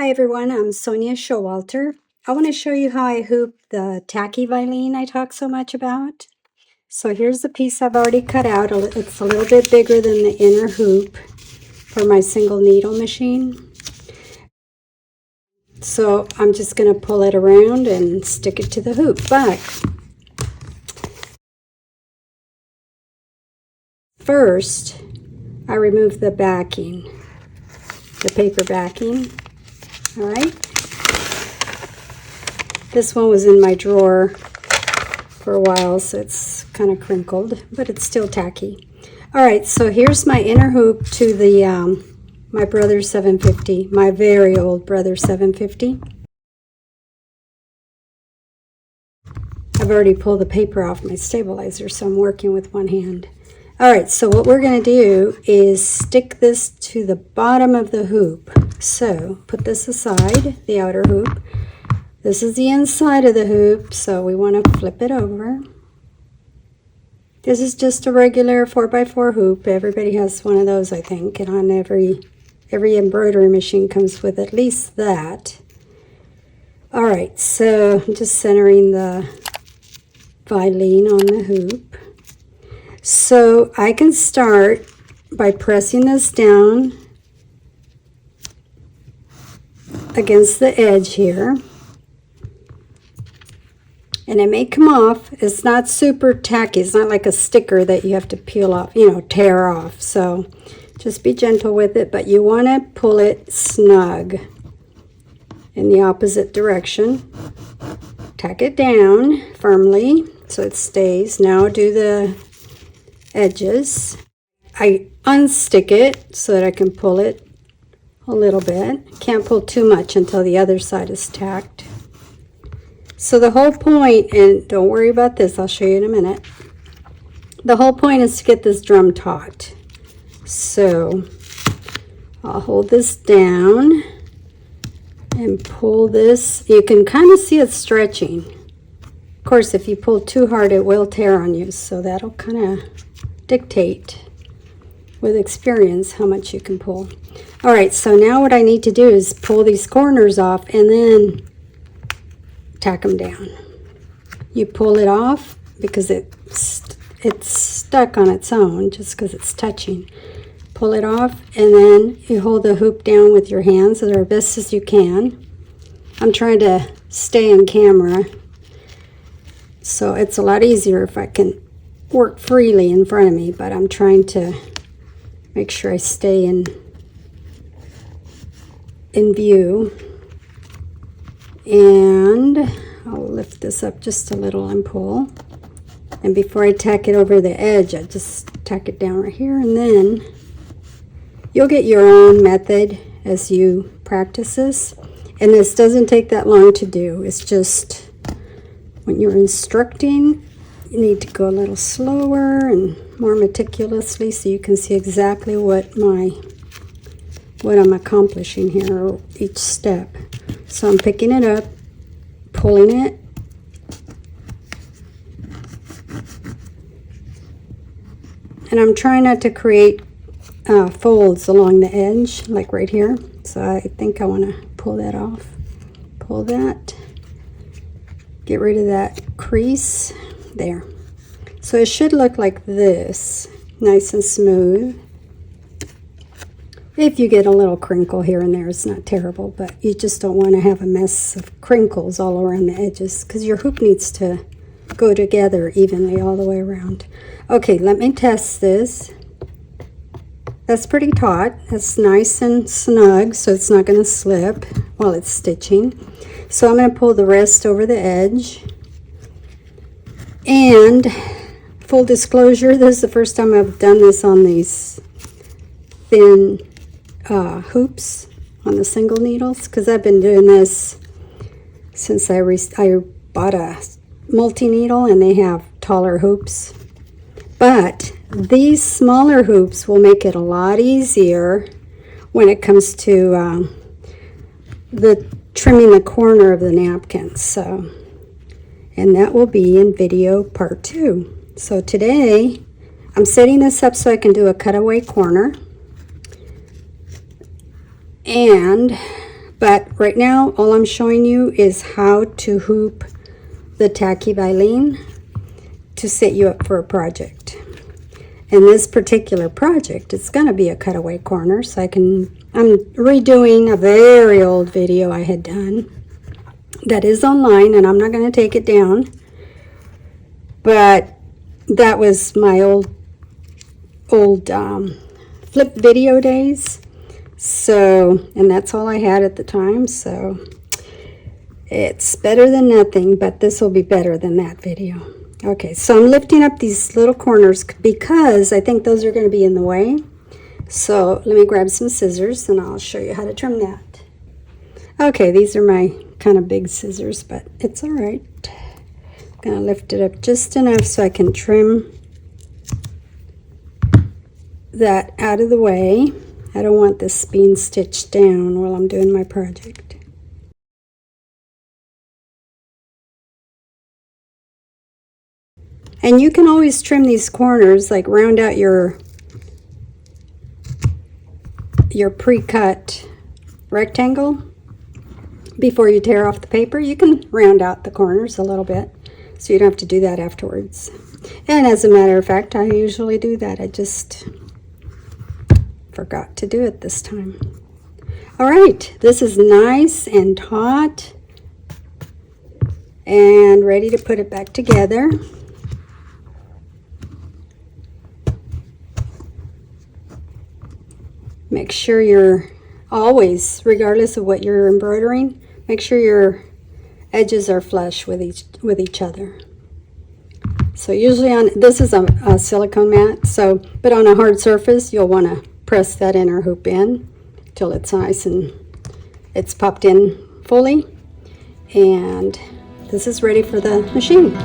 Hi everyone, I'm Sonia Showalter. I want to show you how I hoop the Tacky Vilene I talk so much about. So here's the piece I've already cut out. It's a little bit bigger than the inner hoop for my single needle machine. So I'm just going to pull it around and stick it to the hoop. But first, I remove the backing, the paper backing. All right. This one was in my drawer for a while, so it's kind of crinkled, but it's still tacky. All right, so here's my inner hoop to the my Brother 750, my very old Brother 750. I've already pulled the paper off my stabilizer, so I'm working with one hand. All right, so what we're going to do is stick this to the bottom of the hoop. So put this aside, the outer hoop. This is the inside of the hoop, so we want to flip it over. This is just a regular 4x4 hoop. Everybody has one of those, I think, and on every embroidery machine comes with at least that. All right, so I'm just centering the Vilene on the hoop. So I can start by pressing this down against the edge here. And it may come off. It's not super tacky. It's not like a sticker that you have to peel off, tear off. So just be gentle with it, but you want to pull it snug in the opposite direction. Tack it down firmly so it stays. Now do the edges. I unstick it so that I can pull it a little bit. Can't pull too much until the other side is tacked. So the whole point, and don't worry about this, I'll show you in a minute. The whole point is to get this drum taut. So I'll hold this down and pull this. You can kind of see it stretching. Of course, if you pull too hard, it will tear on you. So that'll kind of dictate with experience how much you can pull. All right, so now what I need to do is pull these corners off and then tack them down. You pull it off because it's stuck on its own just because it's touching. Pull it off and then you hold the hoop down with your hands as best as you can. I'm trying to stay in camera, so it's a lot easier if I can work freely in front of me, but I'm trying to make sure I stay in view. And I'll lift this up just a little and pull. And before I tack it over the edge, I just tack it down right here, and then you'll get your own method as you practice this. And this doesn't take that long to do. It's just when you're instructing, you need to go a little slower and more meticulously so you can see exactly what I'm accomplishing here each step. So I'm picking it up, pulling it, and I'm trying not to create folds along the edge, like right here. So I think I want to pull that off. Pull that, get rid of that crease there. So it should look like this, nice and smooth. If you get a little crinkle here and there, it's not terrible, but you just don't want to have a mess of crinkles all around the edges because your hoop needs to go together evenly all the way around. Okay, let me test this. That's pretty taut. That's nice and snug, so it's not going to slip while it's stitching. So I'm going to pull the rest over the edge. And full disclosure, this is the first time I've done this on these thin hoops on the single needles, because I've been doing this since I bought a multi-needle, and they have taller hoops. But these smaller hoops will make it a lot easier when it comes to trimming the corner of the napkin. So, and that will be in video part 2. So today I'm setting this up so I can do a cutaway corner and But right now, all I'm showing you is how to hoop the Tacky Vilene to set you up for a project. In this particular project, it's going to be a cutaway corner, so I'm redoing a very old video I had done that is online, and I'm not going to take it down. But that was my old flip video days. So, and that's all I had at the time, so it's better than nothing, but this will be better than that video. Okay, so I'm lifting up these little corners because I think those are going to be in the way. So let me grab some scissors and I'll show you how to trim that. Okay, these are my kind of big scissors, but it's all right. I'm going to lift it up just enough so I can trim that out of the way. I don't want this being stitched down while I'm doing my project. And you can always trim these corners, like round out your pre-cut rectangle before you tear off the paper. You can round out the corners a little bit, so you don't have to do that afterwards. And as a matter of fact, I usually do that. I just forgot to do it this time. All right, this is nice and taut and ready to put it back together. Make sure you're always, regardless of what you're embroidering, make sure your edges are flush with each other. So usually on, this is a silicone mat, so, but on a hard surface, you'll want to press that inner hoop in till it's nice and it's popped in fully. And this is ready for the machine.